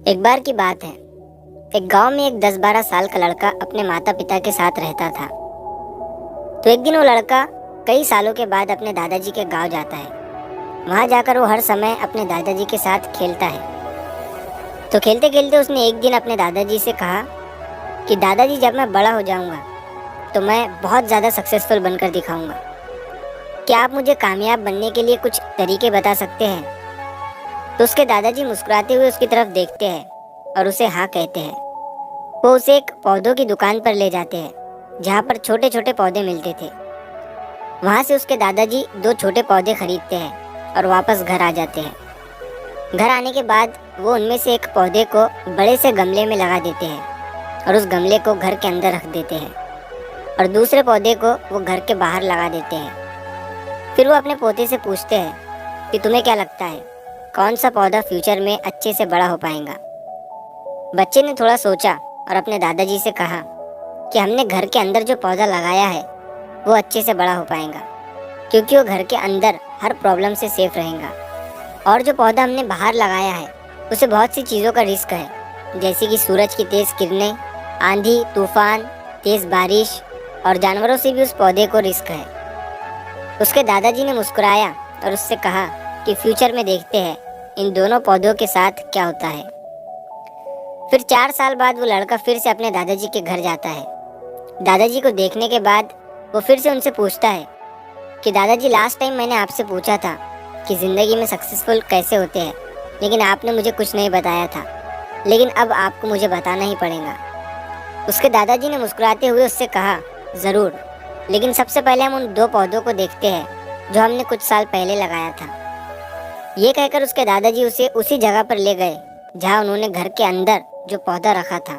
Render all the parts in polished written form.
एक बार की बात है। एक गांव में एक 10-12 साल का लड़का अपने माता पिता के साथ रहता था। तो एक दिन वो लड़का कई सालों के बाद अपने दादाजी के गांव जाता है। वहां जाकर वो हर समय अपने दादाजी के साथ खेलता है। तो खेलते खेलते उसने एक दिन अपने दादाजी से कहा कि दादाजी, जब मैं बड़ा हो जाऊंगा तो मैं बहुत ज़्यादा सक्सेसफुल बनकर दिखाऊंगा। क्या आप मुझे कामयाब बनने के लिए कुछ तरीके बता सकते हैं? तो उसके दादाजी मुस्कुराते हुए उसकी तरफ देखते हैं और उसे हाँ कहते हैं। वो उसे एक पौधों की दुकान पर ले जाते हैं जहाँ पर छोटे छोटे पौधे मिलते थे। वहाँ से उसके दादाजी 2 छोटे पौधे खरीदते हैं और वापस घर आ जाते हैं। घर आने के बाद वो उनमें से एक पौधे को बड़े से गमले में लगा देते हैं और उस गमले को घर के अंदर रख देते हैं और दूसरे पौधे को वो घर के बाहर लगा देते हैं। फिर वो अपने पोते से पूछते हैं कि तुम्हें क्या लगता है, कौन सा पौधा फ्यूचर में अच्छे से बड़ा हो पाएगा? बच्चे ने थोड़ा सोचा और अपने दादाजी से कहा कि हमने घर के अंदर जो पौधा लगाया है वो अच्छे से बड़ा हो पाएगा, क्योंकि वो घर के अंदर हर प्रॉब्लम से सेफ रहेगा। और जो पौधा हमने बाहर लगाया है उसे बहुत सी चीज़ों का रिस्क है, जैसे कि सूरज की तेज़ किरणें, आंधी तूफान, तेज़ बारिश और जानवरों से भी उस पौधे को रिस्क है। उसके दादाजी ने मुस्कुराया और उससे कहा कि फ्यूचर में देखते हैं इन दोनों पौधों के साथ क्या होता है। फिर 4 साल बाद वो लड़का फिर से अपने दादाजी के घर जाता है। दादाजी को देखने के बाद वो फिर से उनसे पूछता है कि दादाजी, लास्ट टाइम मैंने आपसे पूछा था कि ज़िंदगी में सक्सेसफुल कैसे होते हैं, लेकिन आपने मुझे कुछ नहीं बताया था, लेकिन अब आपको मुझे बताना ही पड़ेगा। उसके दादाजी ने मुस्कुराते हुए उससे कहा, ज़रूर, लेकिन सबसे पहले हम उन 2 पौधों को देखते हैं जो हमने कुछ साल पहले लगाया था। ये कहकर उसके दादाजी उसे उसी जगह पर ले गए जहाँ उन्होंने घर के अंदर जो पौधा रखा था।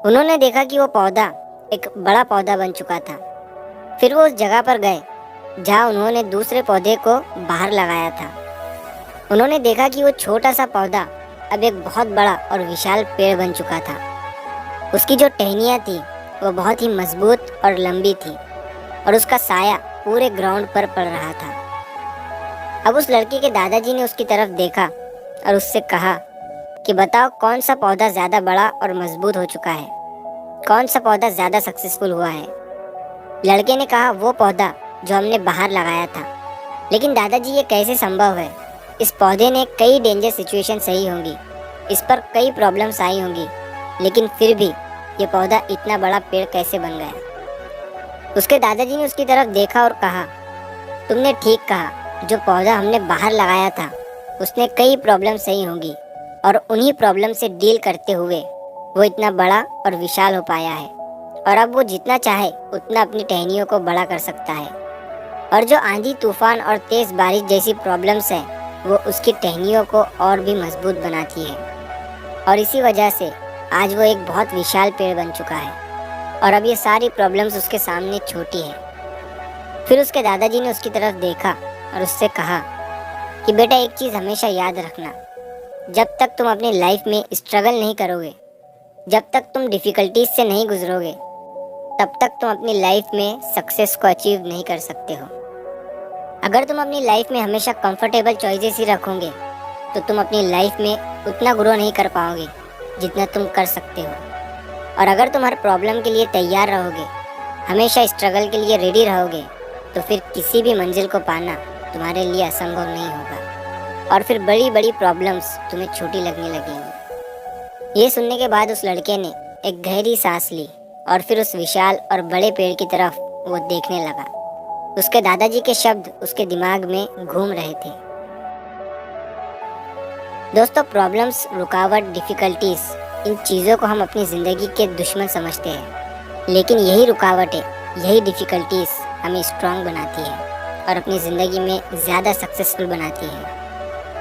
उन्होंने देखा कि वो पौधा एक बड़ा पौधा बन चुका था। फिर वो उस जगह पर गए जहाँ उन्होंने दूसरे पौधे को बाहर लगाया था। उन्होंने देखा कि वो छोटा सा पौधा अब एक बहुत बड़ा और विशाल पेड़ बन चुका था। उसकी जो टहनियाँ थी वो बहुत ही मजबूत और लंबी थी और उसका साया पूरे ग्राउंड पर पड़ रहा था। अब उस लड़के के दादाजी ने उसकी तरफ देखा और उससे कहा कि बताओ, कौन सा पौधा ज़्यादा बड़ा और मजबूत हो चुका है, कौन सा पौधा ज़्यादा सक्सेसफुल हुआ है? लड़के ने कहा, वो पौधा जो हमने बाहर लगाया था। लेकिन दादाजी, ये कैसे संभव है? इस पौधे ने कई डेंजर सिचुएशन सही होंगी, इस पर कई प्रॉब्लम्स आई होंगी, लेकिन फिर भी ये पौधा इतना बड़ा पेड़ कैसे बन गया? उसके दादाजी ने उसकी तरफ देखा और कहा, तुमने ठीक कहा, जो पौधा हमने बाहर लगाया था उसने कई प्रॉब्लम सही होंगी और उन्हीं प्रॉब्लम से डील करते हुए वो इतना बड़ा और विशाल हो पाया है, और अब वो जितना चाहे उतना अपनी टहनियों को बड़ा कर सकता है। और जो आंधी तूफान और तेज़ बारिश जैसी प्रॉब्लम्स हैं वो उसकी टहनियों को और भी मजबूत बनाती है, और इसी वजह से आज वो एक बहुत विशाल पेड़ बन चुका है और अब ये सारी प्रॉब्लम्स उसके सामने छोटी है। फिर उसके दादाजी ने उसकी तरफ देखा और उससे कहा कि बेटा, एक चीज़ हमेशा याद रखना, जब तक तुम अपनी लाइफ में स्ट्रगल नहीं करोगे, जब तक तुम डिफ़िकल्टीज से नहीं गुजरोगे, तब तक तुम अपनी लाइफ में सक्सेस को अचीव नहीं कर सकते हो। अगर तुम अपनी लाइफ में हमेशा कंफर्टेबल चॉइसेस ही रखोगे तो तुम अपनी लाइफ में उतना ग्रो नहीं कर पाओगे जितना तुम कर सकते हो। और अगर तुम हर प्रॉब्लम के लिए तैयार रहोगे, हमेशा स्ट्रगल के लिए रेडी रहोगे, तो फिर किसी भी मंजिल को पाना तुम्हारे लिए असंभव नहीं होगा और फिर बड़ी बड़ी प्रॉब्लम्स तुम्हें छोटी लगने लगेंगी। ये सुनने के बाद उस लड़के ने एक गहरी सांस ली और फिर उस विशाल और बड़े पेड़ की तरफ वो देखने लगा। उसके दादाजी के शब्द उसके दिमाग में घूम रहे थे। दोस्तों, प्रॉब्लम्स, रुकावट, डिफ़िकल्टीज, इन चीज़ों को हम अपनी ज़िंदगी के दुश्मन समझते हैं, लेकिन यही रुकावटें, यही डिफ़िकल्टीज हमें स्ट्रांग बनाती है और अपनी ज़िंदगी में ज़्यादा सक्सेसफुल बनाती है।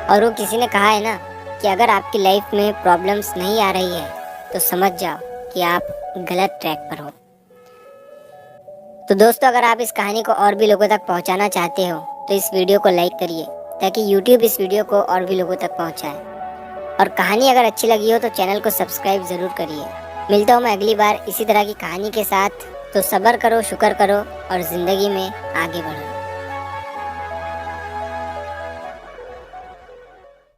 और वो किसी ने कहा है ना कि अगर आपकी लाइफ में प्रॉब्लम्स नहीं आ रही है तो समझ जाओ कि आप गलत ट्रैक पर हो। तो दोस्तों, अगर आप इस कहानी को और भी लोगों तक पहुंचाना चाहते हो तो इस वीडियो को लाइक करिए ताकि YouTube इस वीडियो को और भी लोगों तक पहुंचाए। और कहानी अगर अच्छी लगी हो तो चैनल को सब्सक्राइब ज़रूर करिए। मिलता हूँ मैं अगली बार इसी तरह की कहानी के साथ। तो सब्र करो, शुक्र करो और ज़िंदगी में आगे बढ़ो।